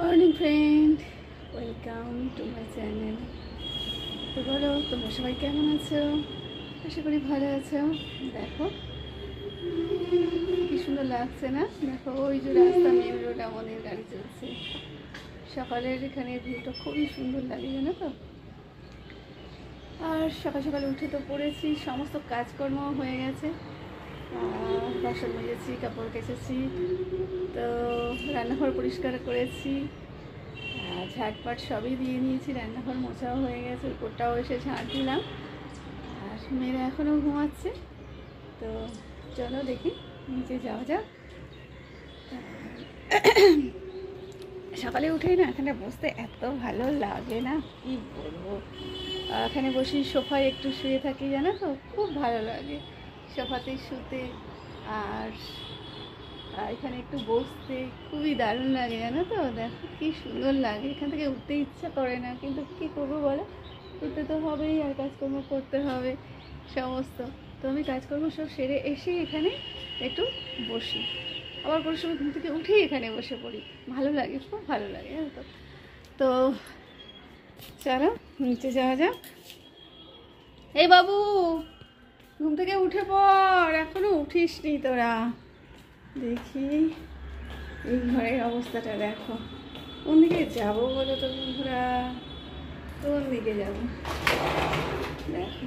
Morning friend, welcome to my channel. তো বলো, তোমরা সবাই কেমন আছো? আশা করি ভালো আছো। দেখো কি সুন্দর লাগছে না? দেখো ওই যে রাস্তা, মেন রোড, আমাদের গাড়ি চলছে। সকালের এখানে ভিউটা খুবই সুন্দর লাগে, জানো তো। আর সকাল সকাল উঠে তো পড়েছি, সমস্ত কাজকর্ম হয়ে গেছে। বাসন মেজেছি, কাপড় কেচেছি, তো রান্নাঘর পরিষ্কার করেছি, ঝাটপাট সবই দিয়ে নিয়েছি। রান্নাঘর মোছাও হয়ে গেছে, উপরটাও এসে ঝাঁট দিলাম। আর মেয়েরা এখনও ঘুমাচ্ছে। তো চলো দেখি নিচে যাওয়া যাক। সকালে উঠেই না এখানে বসতে এত ভালো লাগে না, কি বলবো। এখানে বসি, সোফায় একটু শুয়ে থাকি, জানো তো, খুব ভালো লাগে সোফাতেই শুতে। আর এখানে একটু বসতে খুবই দারুণ লাগে, জানো তো। দেখো কি সুন্দর লাগে, এখান থেকে উঠতে ইচ্ছা করে না, কিন্তু কী করবো বলো, উঠতে তো হবেই, আর কাজকর্ম করতে হবে সমস্ত। তো আমি কাজকর্ম সব সেরে এসে এখানে একটু বসি, আবার কোনো সময় ঘুম থেকে উঠেই এখানে বসে পড়ি। ভালো লাগে, খুব ভালো লাগে, জানো তো। তো চলো নিচে যাওয়া যাক। এই বাবু, ঘুম থেকে উঠে পড়, এখনো উঠিস নি তোরা। দেখি এই ঘরের অবস্থাটা দেখো। কোন দিকে যাবো বলো তো বন্ধুরা, কোন দিকে যাবো? দেখো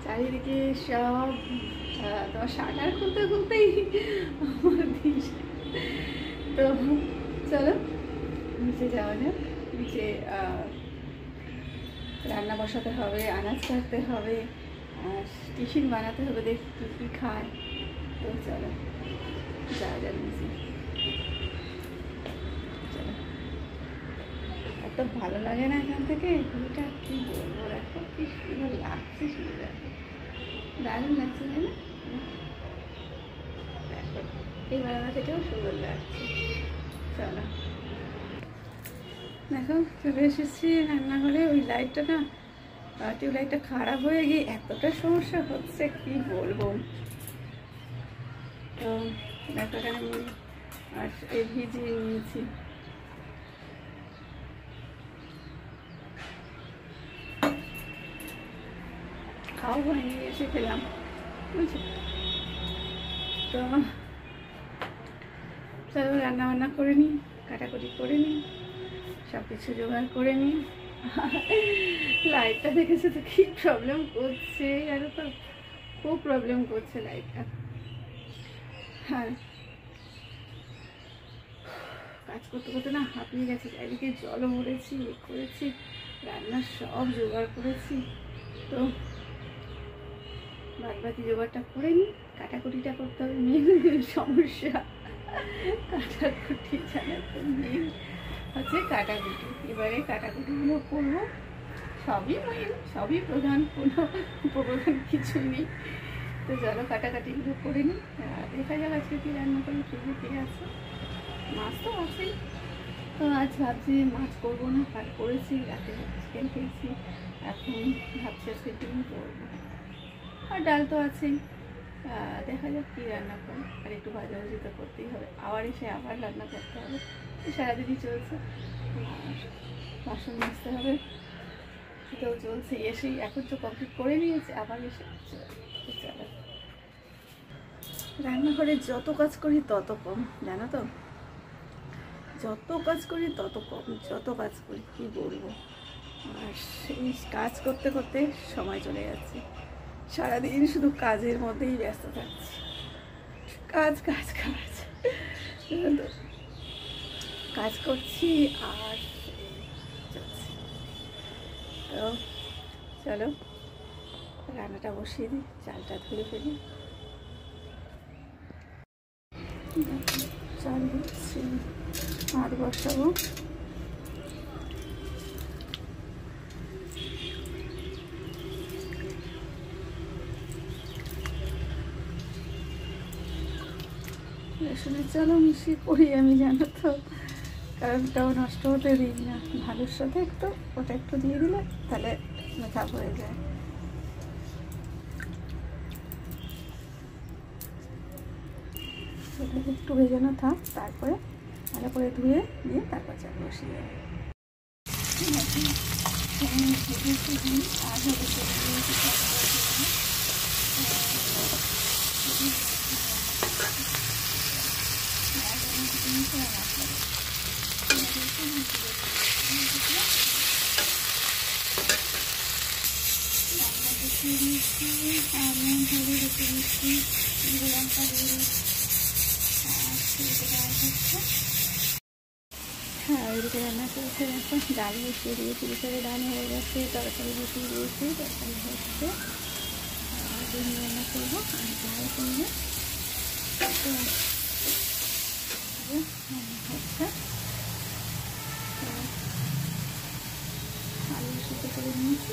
চারিদিকে সব, তোমার শাটার খুলতে খুলতেই আমার দিন। তো চলো নিচে যাওয়া যাক। নিচে রান্না বসাতে হবে, আনাজ কাটতে হবে, টিফিন বানাতে হবে, দেখি কী কী খায়। তো চলো যাওয়া যাক নিচে। চলো, এত ভালো লাগে না এখান থেকে, ভিউটা কী বলবো। দেখো কি সুন্দর লাগছে, শুনে দেখো, দারুণ লাগছে, তাই না? দেখো এই বারান্দা থেকেও সুন্দর লাগছে। চলো দেখো চলে এসেছি রান্নাঘরে। ওই লাইটটা না, টিউবলাইটটা খারাপ হয়ে গিয়ে এতটা সমস্যা হচ্ছে, কি বলবো। তো দেখো এখানে আমি আর এই ভিজিয়ে নিয়েছি। খাওয়া হয়নি, এসে খেলাম, বুঝছো তো। চলো রান্না বান্না করে নিই, কাটাকুটি করে নিই, সব কিছু জোগাড় করে নিই। লাইটটা দেখেছো তো কি প্রবলেম করছে, জানো তো, খুব প্রবলেম করছে লাইটটা। হ্যাঁ, কাজ করতে করতে না হাঁপিয়ে গেছি, চারিদিকে জলও ভরেছি, করেছি, রান্নার সব জোগাড় করেছি। তো বাদ বাকি জোগাড়টা করে নিই, কাটাকুটিটা করতে হবে, মেন সমস্যা কাটাকুটি, জানো তো, মেন হচ্ছে কাটাকুটি। এবারে কাটাকুটিগুলো করবো, সবই মেন, সবই প্রধান, কোনো উপপ্রধান কিছু নেই। তো চলো কাটাকাটিগুলো করে নিই, দেখা যাক আজকে কী রান্না করি। ফ্রিজে কী আছে, মাছ তো আছেই। তো আজ ভাবছি মাছ করবো না, ভাত করেছি, রাতে চিকেন খেয়েছি, এখন ভাবছি আজকে ডিম করবো, আর ডাল তো আছেই। দেখা যাক কী রান্না করি, আর একটু ভাজাভাজি তো করতেই হবে, আবার এসে আবার রান্না করতে হবে, সারাদিনই চলছে। বাসন মাজতে হবে, সেটাও চলছে। এসেই এখন তো কমপ্লিট করে নিয়েছে, আবার এসে চলো। রান্নাঘরে যত কাজ করি তত কম, জানো তো, যত কাজ করি তত কম, যত কাজ করি কী বলবো। আর সেই কাজ করতে করতে সময় চলে যাচ্ছে, সারাদিন শুধু কাজের মধ্যেই ব্যস্ত থাকছি, কাজ কাজ কাজ, কাজ করছি আর চলছে। তো চলো রান্নাটা বসিয়ে দিই, চালটা ধুয়ে ফেলি। চাল দিচ্ছি, ভাত বসাবো। রেশনের চালও মিশিয়ে করি আমি, জানো তো, কারণ ওটাও নষ্ট হতে দিই না। ভালোর সাথে একটু ওটা একটু দিয়ে দিলে তাহলে মেকআপ হয়ে যায়। সেটা একটু ভেজানো থাক, তারপরে ভালো করে ধুয়ে নিয়ে তারপর চাল বসিয়ে দেবো। আর হ্যাঁ, ওইদিকে রান্না করেছে। এখন ডাল বসিয়ে দিয়েছি, ভিতরে ডাল হয়ে গেছে, তরকারি বসিয়ে দিয়েছি, তরকারি হচ্ছে। আর ডিম রান্না করবো আর ডাল করবো, হচ্ছে। আলু সিদ্ধ করে নিয়েছি,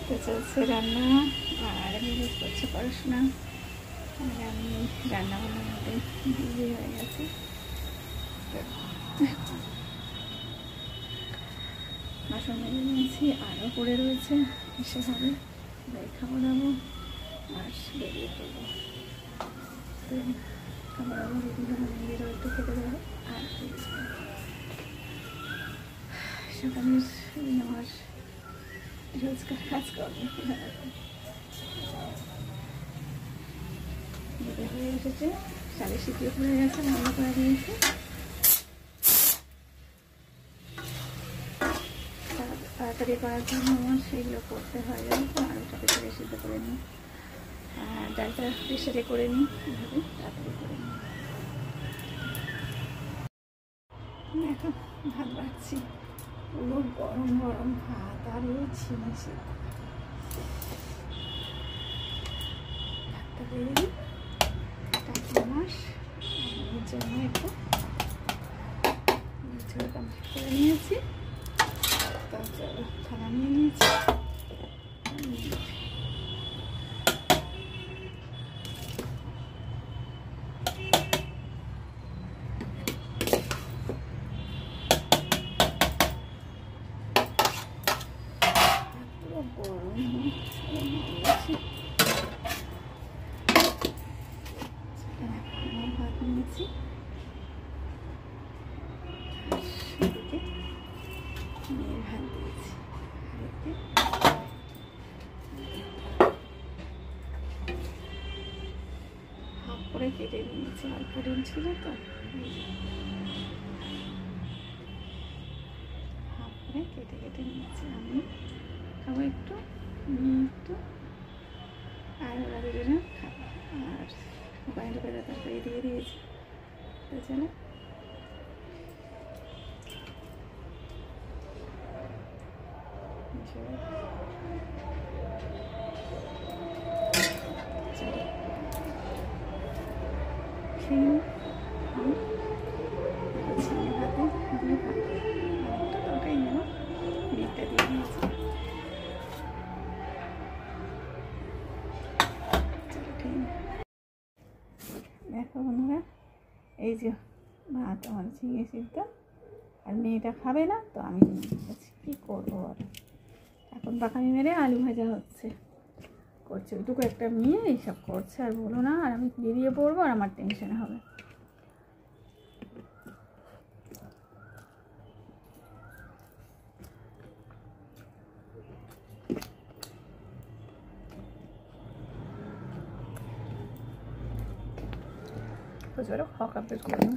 তো চলছে রান্না। আর আমি করছি পড়াশোনা, আর আমি রান্না বান্নাতে বিজি হয়ে গেছি। বাসন মেজে নিয়েছি, আরও পড়ে রয়েছে, এসে হবে খাবার দাবো আর বেরিয়ে পড়বো। তো খাবার দাবো নিজেরও একটু খেতে দেবো। আর সকালের আমার রোজকার কাজকর্ম হয়ে এসেছে, শাড়ি শিখিয়ে পড়ে গেছে, ভালো করে দিয়েছে। তাড়াতাড়ি করার জন্য আমার সেইগুলো করতে হয়, জানো তো। আলুটাকে ছেড়ে সিদ্ধ করে নিই আর ডালটা প্রেসারে করে নিই, এভাবে তাড়াতাড়ি করে নিই। এখন ভাত বাড়ছি, পুরো গরম গরম ভাত আর এই ছিঁড়ে সিদ্ধ। ভাতটা বেড়ে দিই, টাকি মাছ এর জন্য একটু কমপ্লিট করে নিয়েছি। চলো খানা নিয়ে নিয়েছি, পুরো গরম ভাত নিয়েছি। মেয়ের ভাত দিয়েছি, হাফ করে কেটে নিয়েছি, অল্প ডিম ছিল তো, হাফ করে কেটে কেটে নিয়েছি। আমি খাবো একটু, একটু, আর ওরা দুজনে খাবো। আর মোবাইল করে তরকারি দিয়ে দিয়েছি, তো চলো। দেখো বন্ধুরা, এই যে ভাত আমার ঝিঙে সিদ্ধ, আর মেয়েটা খাবে না, তো আমি কী করবো আর। এখন পাখামি মেরে আলু ভাজা হচ্ছে, করছে ওইটুকু একটা মেয়ে এইসব করছে, আর বলো না। আর আমি বেরিয়ে পড়বো আর আমার টেনশন হবে। তো চলো খাওয়া কমপ্লিট করবো।